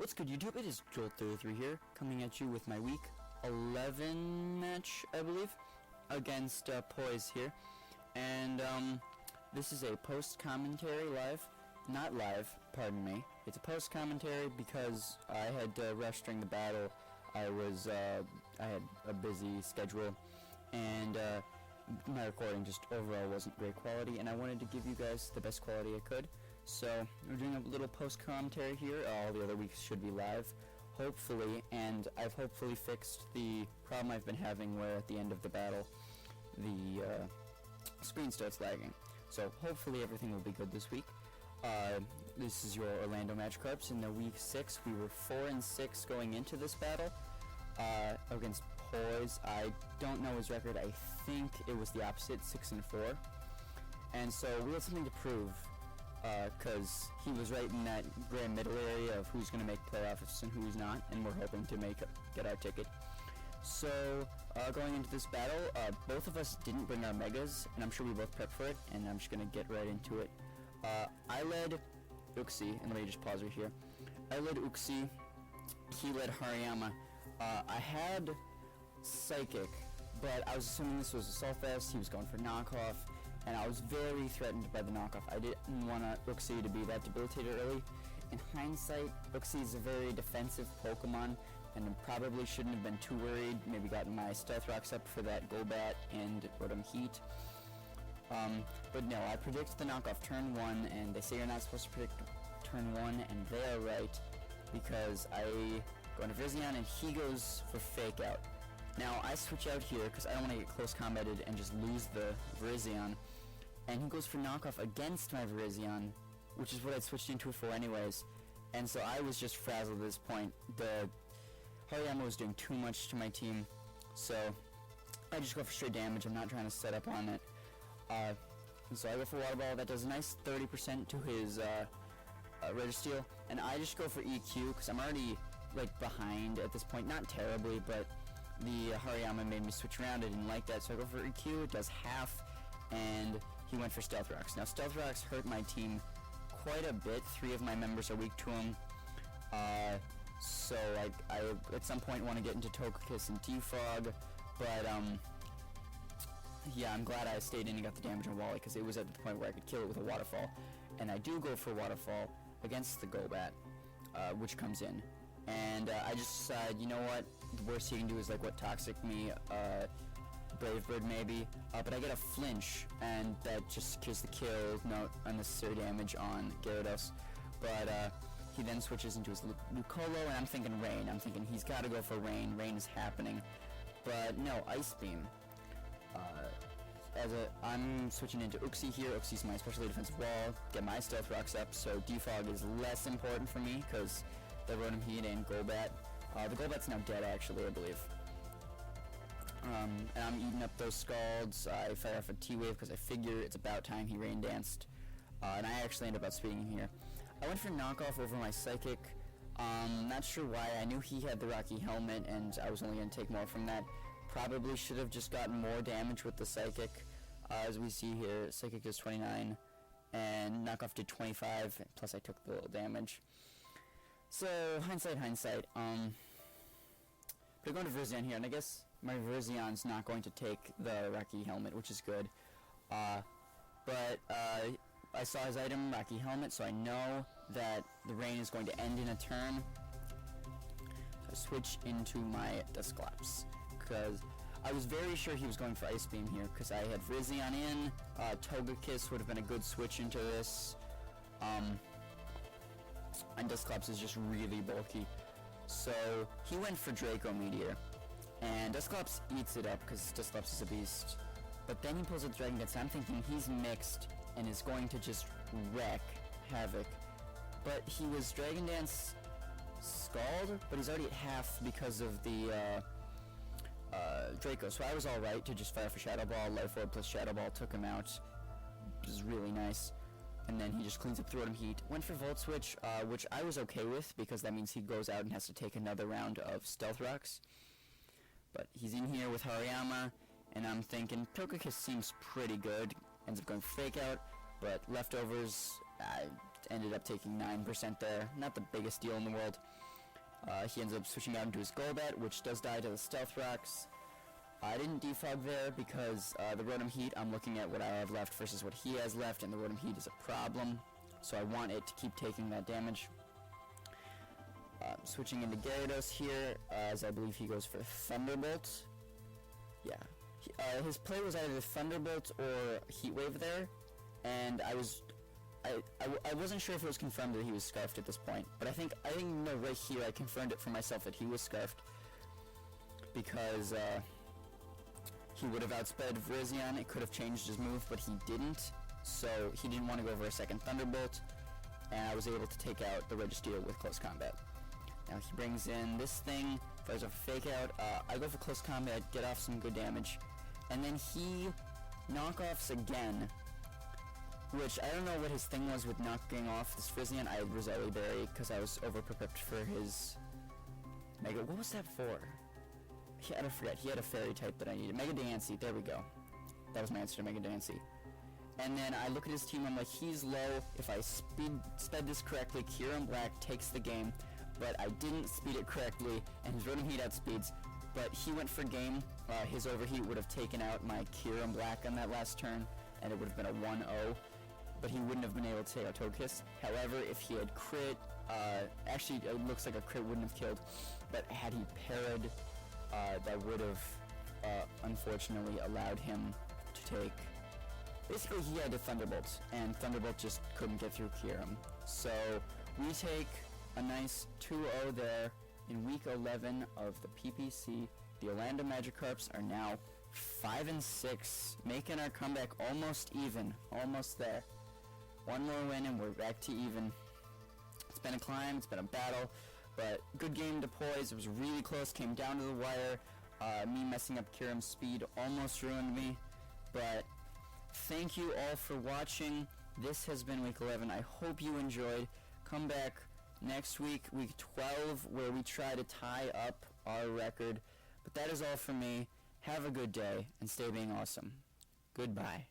What's good, YouTube? It is Joel33 here, coming at you with my week 11 match, I believe, against Poise here. And this is a post-commentary live. Not live, pardon me. It's a post-commentary because I had rushed during the battle. I had a busy schedule, and my recording just overall wasn't great quality, and I wanted to give you guys the best quality I could. So we're doing a little post-commentary here. All the other weeks should be live, hopefully, and I've hopefully fixed the problem I've been having where at the end of the battle the screen starts lagging. So hopefully everything will be good this week. This is your Orlando Magikarps. In the week 6, we were 4-6 going into this battle against Poise. I don't know his record. I think it was the opposite, 6-4. And so we had something to prove, because he was right in that gray middle area of who's going to make playoffs and who's not, and we're hoping to get our ticket. So going into this battle, both of us didn't bring our megas, and I'm sure we both prepped for it, and I'm just going to get right into it. I led Uxie, and let me just pause right here. I led Uxie, he led Hariyama. I had Psychic, but I was assuming this was a Sulfast. He was going for knockoff, and I was very threatened by the knockoff. I didn't want Uxie to be that debilitated early. In hindsight, Uxie is a very defensive Pokemon, and probably shouldn't have been too worried. Maybe gotten my Stealth Rocks up for that Golbat and Rotom Heat. But no, I predict the knockoff turn 1, and they say you're not supposed to predict turn 1, and they are right, because I go into Virizion, and he goes for Fake Out. Now, I switch out here, because I don't want to get close combated and just lose the Virizion, and he goes for knockoff against my Virizion, which is what I'd switched into it for anyways, and so I was just frazzled at this point. The Hariyama was doing too much to my team, so I just go for straight damage. I'm not trying to set up on it. And so I go for Water Ball. That does a nice 30% to his Registeel, and I just go for EQ because I'm already like behind at this point. Not terribly, but the Hariyama made me switch around. I didn't like that, so I go for EQ. It does half, and he went for Stealth Rocks. Now Stealth Rocks hurt my team quite a bit. 3 of my members are weak to him. So I at some point want to get into Togekiss and Defog, but yeah, I'm glad I stayed in and got the damage on Wally, because it was at the point where I could kill it with a Waterfall. And I do go for Waterfall against the Golbat, which comes in. And I just decide, you know what, the worst he can do is like what Toxic me, Brave Bird maybe, but I get a flinch, and that just kills the kill, no unnecessary damage on Gyarados. But he then switches into his Lucolo, and I'm thinking Rain. I'm thinking he's got to go for Rain. Rain is happening. But no, Ice Beam. I'm switching into Uxie here. Uxie's my specially defensive wall. Get my Stealth Rocks up, so Defog is less important for me because the Rotom Heat and Golbat. The Golbat's now dead, actually, I believe. And I'm eating up those Scalds. I fire off a T-Wave because I figure it's about time he Rain Danced. And I actually end up outspeeding him here. I went for knockoff over my Psychic. Not sure why. I knew he had the Rocky Helmet, and I was only going to take more from that. Probably should have just gotten more damage with the Psychic. As we see here, Psychic does 29, and knockoff did 25, plus I took the little damage. So, hindsight. But I'm going to Virizion here, and I guess my Virizion's not going to take the Rocky Helmet, which is good. But I saw his item, Rocky Helmet, so I know that the rain is going to end in a turn. So I switch into my Dusclops, because I was very sure he was going for Ice Beam here, because I had Virizion in. Togekiss would have been a good switch into this. And Dusclops is just really bulky. So he went for Draco Meteor, and Dusclops eats it up because Dusclops is a beast. But then he pulls out Dragon Dance, and I'm thinking he's mixed and is going to just wreck Havoc. But he was Dragon Dance Scald, but he's already at half because of the Draco, so I was alright to just fire for Shadow Ball. Life Orb plus Shadow Ball took him out, which is really nice. And then he just cleans up the Rotom Heat. Went for Volt Switch, which I was okay with, because that means he goes out and has to take another round of Stealth Rocks. But he's in here with Hariyama, and I'm thinking Togekiss seems pretty good. Ends up going for Fake Out, but Leftovers, I ended up taking 9% there. Not the biggest deal in the world. He ends up switching out into his Golbat, which does die to the Stealth Rocks. I didn't defog there because the Rotom Heat, I'm looking at what I have left versus what he has left, and the Rotom Heat is a problem, so I want it to keep taking that damage. Switching into Gyarados here, as I believe he goes for Thunderbolt. Yeah. His play was either Thunderbolt or Heat Wave there, and I wasn't sure if it was confirmed that he was Scarfed at this point, but I think no, right here I confirmed it for myself that he was Scarfed, because he would have outsped Virizion. It could have changed his move, but he didn't, so he didn't want to go for a second Thunderbolt, and I was able to take out the Registeel with Close Combat. Now he brings in this thing, fires a Fake Out. I go for Close Combat, get off some good damage, and then he knockoffs again, which I don't know what his thing was with knocking off this Virizion. I had Roselli Berry because I was over-prepped for his Mega. What was that for? I forget. He had a Fairy type that I needed. Mega Dancy. There we go. That was my answer to Mega Dancy. And then I look at his team. I'm like, he's low. If I sped this correctly, Kyurem Black takes the game. But I didn't speed it correctly, and his Rotom Heat outspeeds. But he went for game. His Overheat would have taken out my Kyurem Black on that last turn, and it would have been a 1-0. But he wouldn't have been able to take out Togekiss. However, if he had crit, actually it looks like a crit wouldn't have killed, but had he parried, that would have unfortunately allowed him to take. Basically, he had a Thunderbolt, and Thunderbolt just couldn't get through Kyurem. So we take a nice 2-0 there in week 11 of the PPC. The Orlando Magikarps are now 5-6, making our comeback almost even, almost there. One more win and we're back to even. It's been a climb, it's been a battle, but good game to Poise. It was really close, came down to the wire. Me messing up Kyurem's speed almost ruined me, but thank you all for watching. This has been week 11. I hope you enjoyed. Come back next week, week 12, where we try to tie up our record. But that is all for me. Have a good day and stay being awesome. Goodbye.